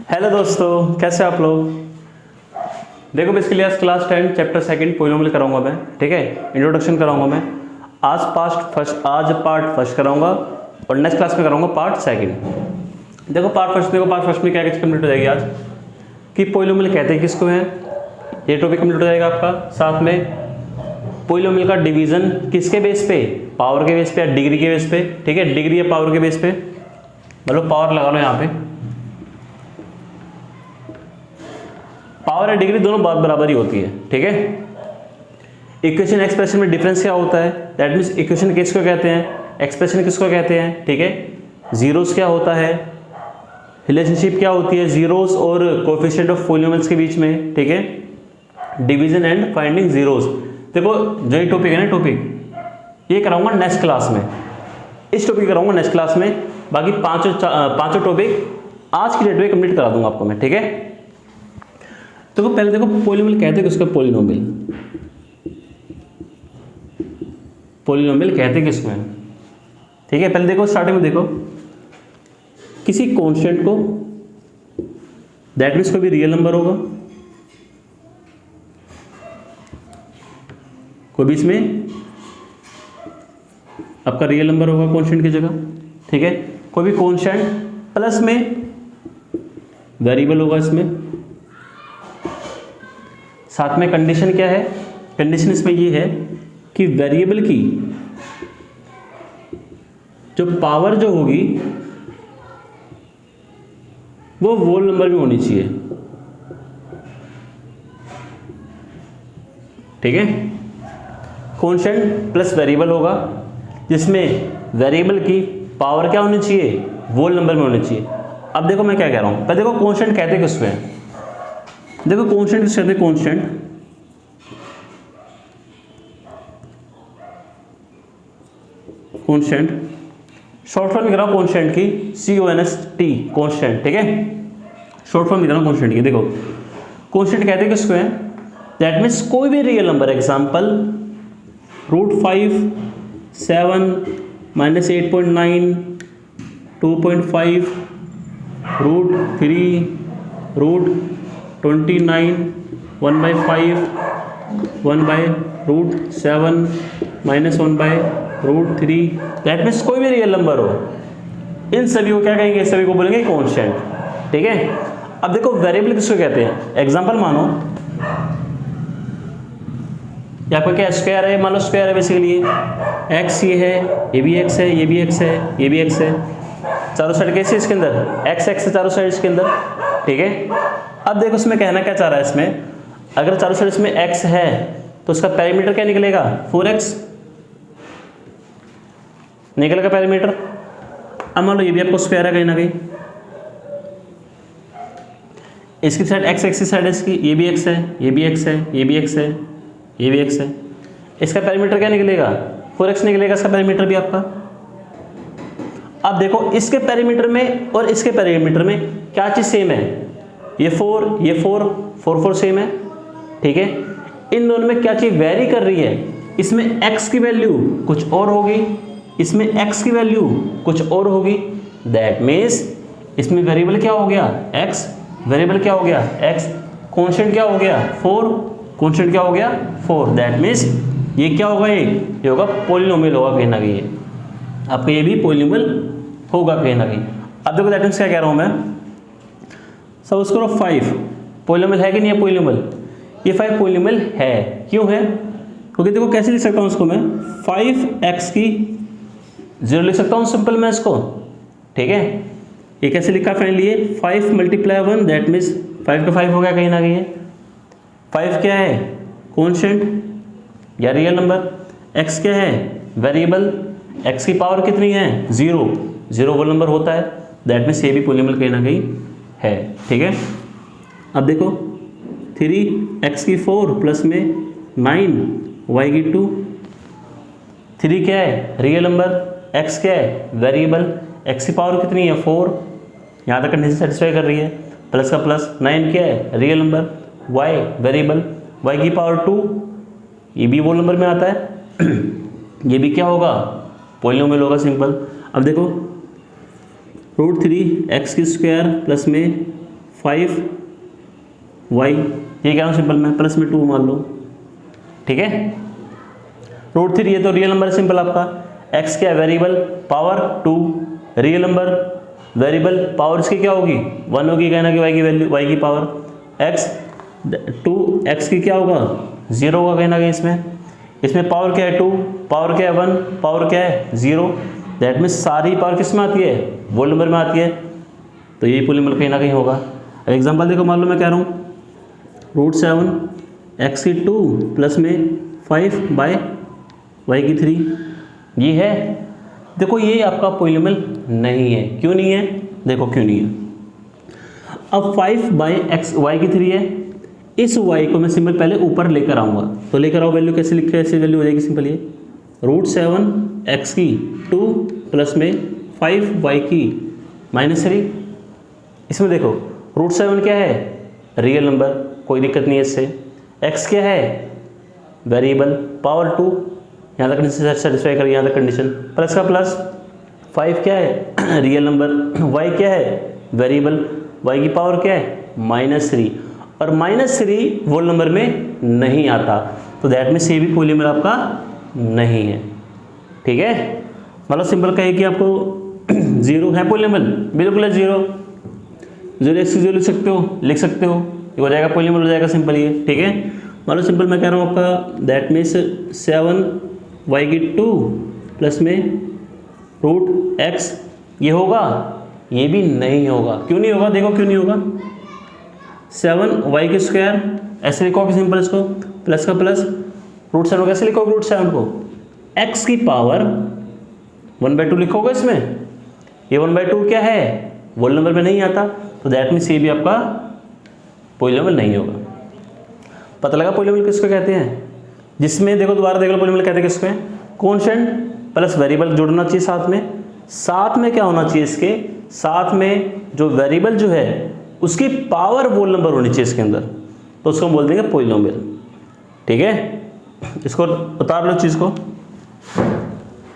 Hello दोस्तों, कैसे आप लोग। देखो बेसिकली आज क्लास 10 चैप्टर सेकंड पोलिनोमियल कराऊंगा मैं, ठीक है। इंट्रोडक्शन कराऊंगा मैं। आज पार्ट फर्स्ट कराऊंगा और नेक्स्ट क्लास में कराऊंगा पार्ट सेकंड। देखो पार्ट फर्स्ट में क्या कंप्लीट हो जाएगी आज कि पोलिनोमियल कहते हैं किसको है, ये टॉपिक कंप्लीट हो जाएगा आपका। साथ में पोलिनोमियल का डिवीजन किसके बेस पे, पावर के बेस पे या डिग्री के बेस पे, ठीक है। डिग्री या पावर के बेस पे, मतलब पावर लगा लो यहाँ पे, पावर या डिग्री दोनों बात बराबर ही होती है, ठीक है। इक्वेशन एक्सप्रेशन में डिफरेंस क्या होता है, दैट मीन्स इक्वेशन किसको कहते हैं, एक्सप्रेशन किसको कहते हैं, ठीक है। जीरोस क्या होता है, रिलेशनशिप क्या होती है जीरोस और कोएफिशिएंट ऑफ पोलिनोमियल्स के बीच में, ठीक है। Division and finding zeros. देखो जो ये टॉपिक है ना, टॉपिक ये कराऊंगा नेक्स्ट क्लास में, इस टॉपिक कराऊंगा नेक्स्ट क्लास में। बाकी पांचों टॉपिक आज की डेट में कंप्लीट करा दूंगा आपको मैं, ठीक है। तो पहले देखो पोलिनोमियल कहते हैं किसको, पोलिनोमियल कहते हैं किसको है, ठीक है। पहले देखो स्टार्टिंग में देखो किसी कांस्टेंट को, दैट मीन्स कोई भी रियल नंबर होगा, कोई भी इसमें आपका रियल नंबर होगा कांस्टेंट की जगह, ठीक है। कोई भी कांस्टेंट प्लस में वेरिएबल होगा इसमें। साथ में कंडीशन क्या है, कंडीशन इसमें ये है कि वेरिएबल की जो पावर जो होगी वो होल नंबर में होनी चाहिए, ठीक है। कांस्टेंट प्लस वेरिएबल होगा जिसमें वेरिएबल की पावर क्या होनी चाहिए, होल नंबर में होनी चाहिए। अब देखो मैं क्या कह रहा हूं, पहले देखो कांस्टेंट कहते किसको है, देखो कांस्टेंट किसको कहते हैं, कांस्टेंट शॉर्ट फॉर्म लिख रहा हूं कांस्टेंट की, CONST कांस्टेंट, ठीक है। शॉर्ट फॉर्म लिख रहा हूं कांस्टेंट की। देखो कांस्टेंट कहते हैं किसको है, दैट मीन्स कोई भी real number, example √5, 7, -8.9, 2.5, √3, √29, 1/5, 1/√7, -1/√3, that means कोई भी रियल नंबर हो, इन सभी को क्या कहेंगे, सभी को बोलेंगे कांस्टेंट, ठीक है। अब देखो वेरिएबल किसको कहते हैं, एग्जांपल मानो ये आपका क्या स्क्वायर है, मान लो स्क्वायर है बेसिकली, एक्स ये है, ये भी एक्स है, ये भी एक्स है, ये भी एक्स है, चारों साइड कैसे इसके अंदर एक्स एक्स है चारों साइड इसके अंदर, ठीक है। अब देखो इसमें कहना क्या चाह रहा है, इसमें अगर चारों साइड इसमें एक्स है तो उसका पैरामीटर क्या निकलेगा, 4x निकलेगा पैरामीटर। अब मान लो ये भी आपको स्क्वायर है कहीं ना कहीं, इसकी साइड एक्स एक्स की साइड इसकी, ये भी एक्स है, ये भी एक्स है, ये भी एक्स है, ये भी एक्स है, इसका पैरामीटर क्या निकलेगा, 4x निकलेगा इसका पैरामीटर भी आपका। अब देखो इसके पैरामीटर में और इसके पैरामीटर में क्या चीज सेम है, ये 4 ये 4 4 सेम है, ठीक है। इन दोनों में क्या चीज वेरी कर रही है, इसमें x की वैल्यू कुछ और होगी, इसमें x की वैल्यू कुछ और होगी, दैट मीन्स इसमें वेरिएबल क्या हो गया x, वेरिएबल क्या हो गया x, कांस्टेंट क्या हो गया 4, कांस्टेंट क्या हो गया 4, दैट मीन्स ये क्या होगा, ये होगा पोलिनोमियल होगा कहीं ना कहीं, आपका ये भी पोलिनोमियल होगा कहीं ना कहीं। अब देखो दैट मीन्स क्या कह रहा हूं मैं, सपोज करो 5 पोलिनोमियल है कि नहीं है, पोलिनोमियल, ये 5 पोलिनोमियल है, क्यों है, क्योंकि देखो कैसे लिख सकता हूं इसको मैं, 5x की 0 लिख सकता हूं सिंपल मैं इसको, ठीक है। ये कैसे लिखा फाइनली, 5 × 1 दैट मीन्स 5 का 5 हो गया कहीं ना कहीं। 5 क्या है, कांस्टेंट या रियल नंबर, x क्या है, वेरिएबल, x की पावर कितनी है 0, 0 होल नंबर होता है, दैट मीन्स ये भी पोलिनोमियल कहीं ना कहीं है, ठीक है। अब देखो 3x की 4 प्लस में 9 y की 2, 3 क्या है रियल नंबर, x क्या है वेरिएबल, x की पावर कितनी है 4, यहाँ तक कंडीशन सेटिस्फाई कर रही है, प्लस का प्लस, 9 क्या है real number, y variable, y की पावर 2, ये भी होल नंबर में आता है ये भी क्या होगा पोलिनोमियल होगा सिंपल। अब देखो √3 x² प्लस में 5y, ये क्या हूँ सिंपल में, प्लस में 2 मान लो, ठीक है। √3 ये तो रियल नंबर है सिंपल आपका, x क्या है variable, power 2, real number variable, power इसकी क्या होगी 1 होगी, कहना कि y की वैल्यू, y की पावर, x 2, x की क्या होगा 0 होगा कहना कि इसमें पावर क्या है 2, पावर क्या है 1, पावर क्या है 0, दैट मीन्स सारी पावर किस में आती है, होल नंबर में आती है, तो यही पूर्ण नंबर कहीं ना कहीं होगा। एग्जांपल देखो, मान लो मैं कह रहा हूँ √7 x की 2 प्लस में 5/y की 3, ये है। देखो ये आपका पॉलिनोमियल नहीं है, क्यों नहीं है, देखो क्यों नहीं है। अब 5/y की 3 है, इस y को मैं सिंपल पहले ऊपर लेकर आऊँगा, तो लेकर आओ वैल्यू, कैसे लिखे, ऐसी वैल्यू हो जाएगी सिंपल ये √7 x की 2 प्लस में 5y की -3। इसमें देखो √7 क्या है रियल नंबर, कोई दिक्कत नहीं है इससे, x क्या है वेरिएबल, पावर 2, यहाँ तक कंडीशन सेटिस्फाई करें, यहाँ तक कंडीशन, प्लस का प्लस, 5 क्या है रियल नंबर, y क्या है वेरिएबल, y की पावर क्या है -3, और -3 होल नंबर में नहीं आता, तो दैट में से भी पॉलिनोमियल आपका नहीं है, ठीक है। मतलब सिंपल कहे कि आपको 0 है पॉलिनोमियल, बिल्कुल है 0 x की 0 लिख सकते हो, ये हो जाएगा पॉलिनोमियल हो जाएगा सिंपल ये, ठीक है। मान लो सिंपल मैं कह रहा हूँ आपका दैट मीन्स 7y की 2 प्लस में √x, ये होगा, ये भी नहीं होगा, क्यों नहीं होगा, देखो क्यों नहीं होगा, 7y की स्क्वायर ऐसे लिखोगे सिंपल इसको, प्लस का प्लस, √7 कैसे लिखोगे √7 को, x की पावर 1/2 लिखोगे इसमें, ये 1/2 क्या है होल नंबर में नहीं आता, तो दैट मीन्स ये भी आपका पॉलिनोमियल नहीं होगा। पता लगा पॉलिनोमियल किसको कहते हैं, जिसमें देखो दोबारा देख लो पॉलिनोमियल कहते हैं किसमें, कॉन्स्टेंट प्लस वेरिएबल जुड़ना चाहिए साथ में क्या होना चाहिए इसके साथ में, जो वेरिएबल जो है उसकी पावर होल नंबर होनी चाहिए इसके अंदर, तो उसको हम बोल देंगे पॉलिनोमियल, ठीक है। इसको उतार लो चीज़ को,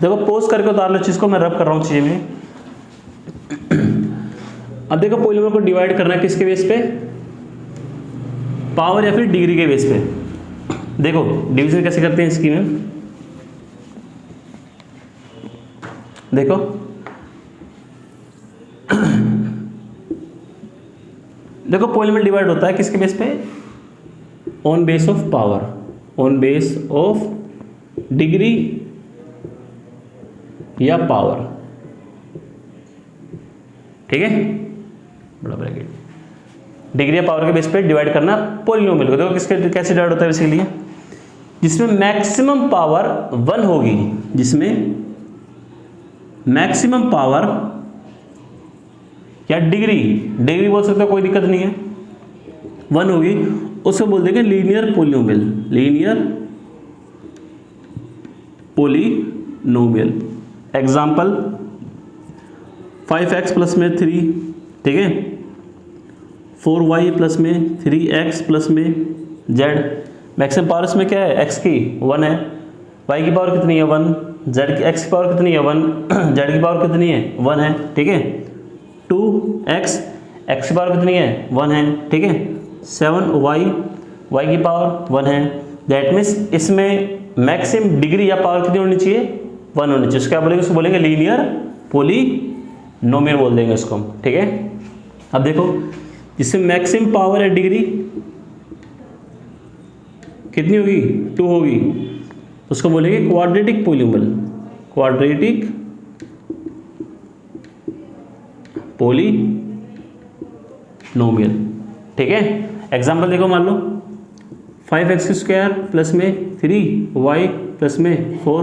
देखो पोज करके उतार लो चीज़ को, मैं रब कर रहा हूँ चीज़ में। अब देखो पॉलिनोमियल को डिवाइड करना है किसके बेस पे, पावर या फिर डिग्री के बेस पे। देखो डिवीजन कैसे करते हैं इसकी में, देखो देखो पॉलिनोमियल डिवाइड होता है किसके बेस पे, on base of power, on base of degree या पावर, ठीक है, बड़ा ब्रैकेट, डिग्री या पावर के बेस पे डिवाइड करना पॉलिनोमियल को। देखो किसके कैसे डिवाइड होता है बेसिकली, जिसमें मैक्सिमम पावर 1 होगी, जिसमें मैक्सिमम पावर या डिग्री बोल सकते हो, कोई दिक्कत नहीं है, 1 होगी, उसको बोल देंगे linear polynomial, linear polynomial. Example 5x plus में 3, ठीक है, 4y प्लस में 3x प्लस में z, मैक्सिमम पावर इसमें क्या है x की 1 है, y की पावर कितनी है 1, z की x की पावर कितनी है 1, z की पावर कितनी है 1 है, ठीक है, 2x x की पावर कितनी है 1 है, ठीक है, 7y y की पावर 1 है, दैट मीन्स इसमें मैक्सिमम डिग्री या पावर कितनी होनी चाहिए 1 होनी चाहिए, क्या बोलेंगे, उसको बोलेंगे लीनियर पॉलिनोमियल बोल देंगे उसको हम, ठीक है। अब देखो जिसमें मैक्सिमम पावर है डिग्री कितनी होगी 2 होगी, उसको बोलेंगे क्वाड्रेटिक पॉलिनोमियल, क्वाड्रेटिक पॉलिनोमियल, ठीक है। एग्जांपल देखो, मान लो 5x स्क्वायर प्लस में 3y प्लस में 4,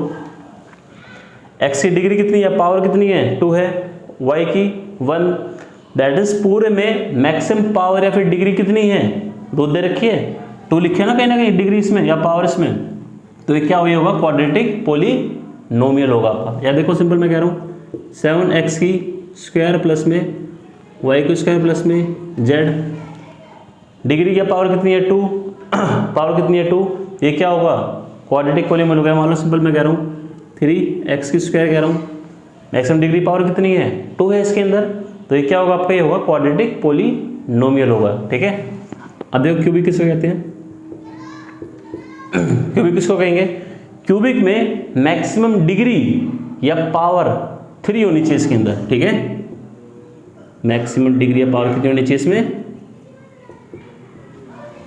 x की डिग्री कितनी है, पावर कितनी है 2 है, y की 1, दैट इज पूरे में मैक्सिमम पावर या फिर डिग्री कितनी है 2 दे रखी है, 2 लिखे ना कहीं डिग्री इसमें या पावर इसमें, तो ये क्या होगा क्वाड्रेटिक पॉलिनोमियल होगा आपका। या देखो सिंपल मैं कह रहा हूँ 7x की स्क्वायर प्लस में y की स्क्वायर प्लस में z, डिग्री या पावर कितनी है 2, पावर कितनी है 2, ये क्या होगा क्वाड्रेटिक पॉलिनोमियल हो गया। मान लो सिंपल मैं कह रहा हूँ 3x की स्क्वायर कह रहा हूँ, मैक्सिमम डिग्री पावर कितनी है 2 है इसके अंदर, तो ये क्या होगा आपका, ये होगा क्वाड्रेटिक पॉलिनोमियल नोमियल होगा, ठीक है। अब देखो क्यूबिक किसको कहते हैं, क्यूबिक किसको कहेंगे, क्यूबिक में मैक्सिमम डिग्री या पावर 3 होनी चाहिए इसके अंदर, ठीक है। मैक्सिमम डिग्री या पावर कितनी होनी चाहिए इसमें,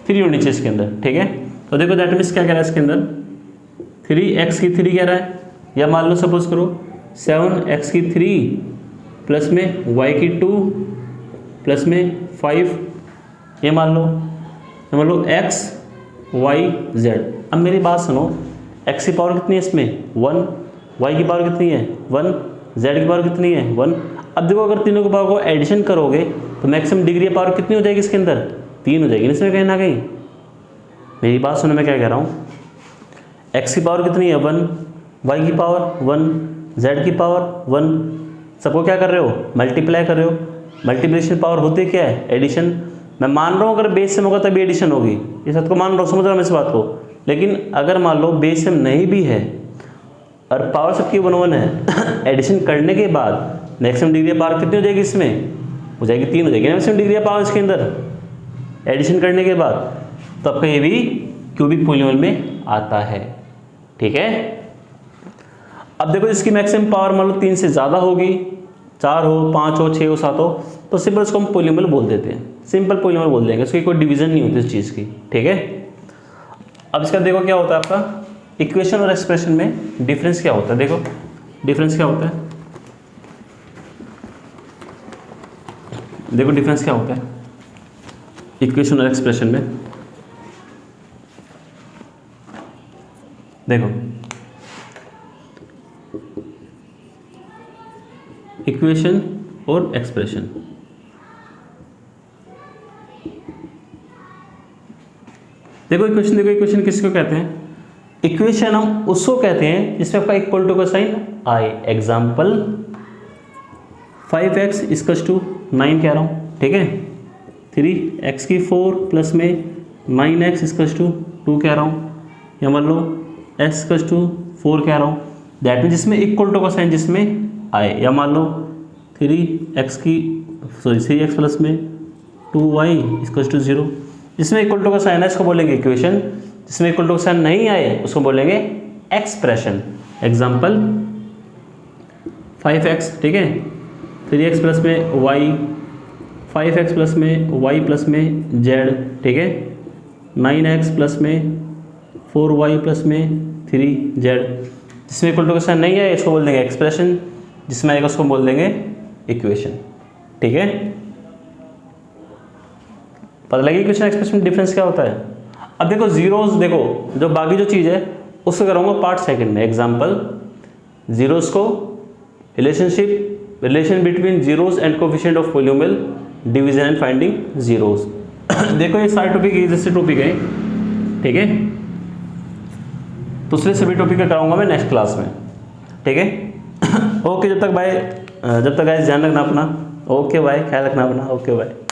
3 होनी चाहिए इसके अंदर, ठीक है। तो देखो दैट मीन्स क्या कह रहा है इसके अंदर, 3x की 3 कह रहा है, या मान लो सपोज करो 7x की 3 प्लस में y की 2 प्लस में 5, ये मान लो x y z। अब मेरी बात सुनो, x की पावर कितनी है इसमें 1, y की पावर कितनी है 1, z की पावर कितनी है 1। अब देखो अगर तीनों की पावर को एडिशन करोगे तो मैक्सिमम डिग्री या पावर कितनी हो जाएगी इसके अंदर, 3 हो जाएगी इसमें कहीं ना कहीं। मेरी बात सुनो मैं क्या कह रहा हूँ, x की पावर कितनी है 1, y की पावर 1, z की पावर 1, सबको क्या कर रहे हो, मल्टीप्लाई कर रहे हो। मल्टीप्लिकेशन पावर होती है क्या है, एडिशन। मैं मान रहा हूँ अगर बेस सेम होगा तभी एडिशन होगी, ये सबको मान रहा हूँ, समझ रहा हूँ इस बात को। लेकिन अगर मान लो बेस सेम नहीं भी है और पावर सबकी 1 1 है, एडिशन करने के बाद मैक्सिमम डिग्री पावर कितनी हो जाएगी इसमें, हो जाएगी 3 हो जाएगी मैक्सिमम डिग्री पावर इसके अंदर एडिशन करने के बाद। तो आपका ये भी क्यूबिक पॉलीनोमियल में आता है, ठीक है। अब देखो इसकी मैक्सिमम पावर मान लो 3 से ज़्यादा होगी, 4 हो, 5 हो, 6 हो, 7 हो, तो सिंपल इसको हम पॉलीनोमियल बोल देते हैं, सिंपल पॉलीनोमियल बोल देंगे, इसकी कोई डिवीजन नहीं होती इस चीज़ की, ठीक है। अब इसका देखो क्या होता है आपका इक्वेशन और एक्सप्रेशन में डिफरेंस क्या होता है, देखो डिफरेंस क्या होता है, देखो डिफरेंस क्या होता है इक्वेशन और एक्सप्रेशन में। देखो इक्वेशन और एक्सप्रेशन, देखो इक्वेशन किसको कहते हैं, इक्वेशन हम उसको कहते हैं जिसमें आपका इक्वल टू का साइन आए। एग्जाम्पल 5x इक्वल्स टू 9 कह रहा हूँ, ठीक है। 3x की 4 प्लस में 9x इक्वल्स टू 2 कह रहा हूँ, या मान लो x इक्वल्स टू 4 कह रहा हूँ। दैट मीन जिसमें इक्वल टू का साइन जिसमें आए, या मान लो 3x प्लस में 2y इक्वल्स टू 0, जिसमें इक्वल टू का साइन है इसको बोलेंगे इक्वेशन, जिसमें इक्वल टू का साइन नहीं आए उसको बोलेंगे एक्सप्रेशन। एग्जाम्पल 5x, ठीक है, 3x प्लस में y, 5x प्लस में y प्लस में z, ठीक है, 9x प्लस में 4y प्लस में 3z। जिसमें इक्वल टू का साइन नहीं है इसको बोल देंगे एक्सप्रेशन, जिसमें आएगा उसको बोल देंगे इक्वेशन, ठीक है। पता लगी इक्वेशन एक्सप्रेशन डिफरेंस क्या होता है। अब देखो जीरोस, देखो जो बाकी जो चीज़ है उसको करूँगा पार्ट सेकंड में। एग्जांपल जीरोस को relation between zeros and coefficient of polynomial, division and finding zeros. देखो ये सारे टॉपिक जैसे टॉपिक है, ठीक है। दूसरे सभी टॉपिक का कराऊंगा मैं नेक्स्ट क्लास में, ठीक है। ओके, जब तक गाइस ध्यान रखना अपना। ओके बाय, ख्याल रखना अपना। Okay bye.